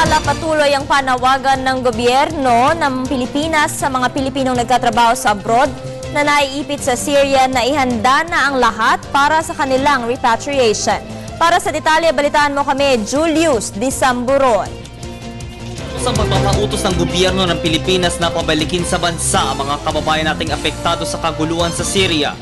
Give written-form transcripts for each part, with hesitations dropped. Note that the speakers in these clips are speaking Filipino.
Samantala, patuloy ang panawagan ng gobyerno ng Pilipinas sa mga Pilipinong nagtatrabaho sa abroad na naiipit sa Syria na ihanda na ang lahat para sa kanilang repatriation. Para sa detalye, balitaan mo kami, Julius Disamburon. Sa pagpapautos ng gobyerno ng Pilipinas na pabalikin sa bansa ang mga kababayan nating apektado sa kaguluhan sa Syria.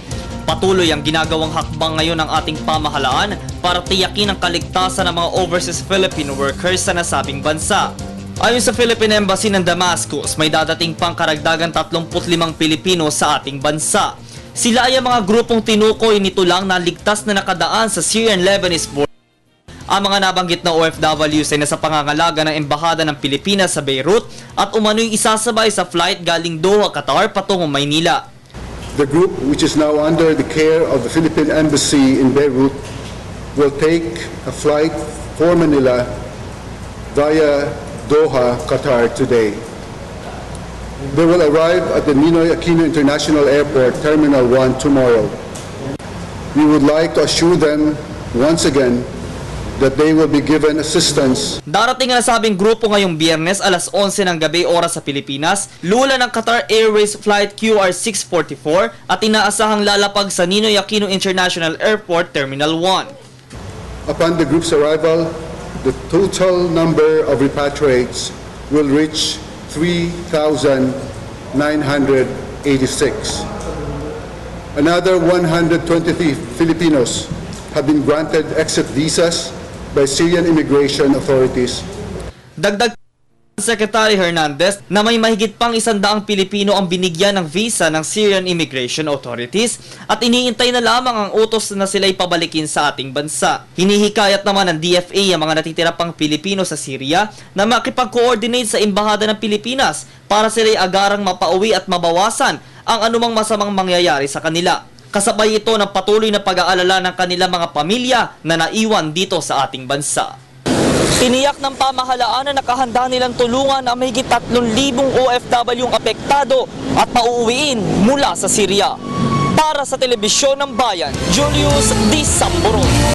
Patuloy ang ginagawang hakbang ngayon ng ating pamahalaan para tiyakin ang kaligtasan ng mga overseas Filipino workers sa nasabing bansa. Ayon sa Philippine Embassy ng Damascus, may dadating pang karagdagan 35 Pilipino sa ating bansa. Sila ay ang mga grupong tinukoy nito lang na ligtas na nakadaan sa Syrian-Lebanese border. Ang mga nabanggit na OFWs ay nasa pangangalaga ng Embahada ng Pilipinas sa Beirut at umano'y isasabay sa flight galing Doha, Qatar patungong Maynila. The group, which is now under the care of the Philippine Embassy in Beirut, will take a flight for Manila via Doha, Qatar today. They will arrive at the Ninoy Aquino International Airport, Terminal 1 tomorrow. We would like to assure them once again that they will be given assistance. Darating ang nasabing grupo ngayong Biyernes alas 11 ng gabi oras sa Pilipinas, lula ng Qatar Airways Flight QR644 at inaasahang lalapag sa Ninoy Aquino International Airport Terminal 1. Upon the group's arrival, the total number of repatriates will reach 3,986. Another 123 Filipinos have been granted exit visas by Syrian immigration authorities. Dagdag Secretary Hernandez na may mahigit pang 100 Pilipino ang binigyan ng visa ng Syrian Immigration Authorities at iniintay na lamang ang utos na sila'y pabalikin sa ating bansa. Hinihikayat naman ng DFA ang mga natitira pang Pilipino sa Syria na makipag-coordinate sa Embahada ng Pilipinas para sila'y agarang mapauwi at mabawasan ang anumang masamang mangyayari sa kanila. Kasabay ito ng patuloy na pag-aalala ng kanilang mga pamilya na naiwan dito sa ating bansa. Tiniyak ng pamahalaan na nakahanda nilang tulungan ang mahigit 3,000 OFW ang apektado at pauuwiin mula sa Syria. Para sa Telebisyon ng Bayan, Julius Disamburon.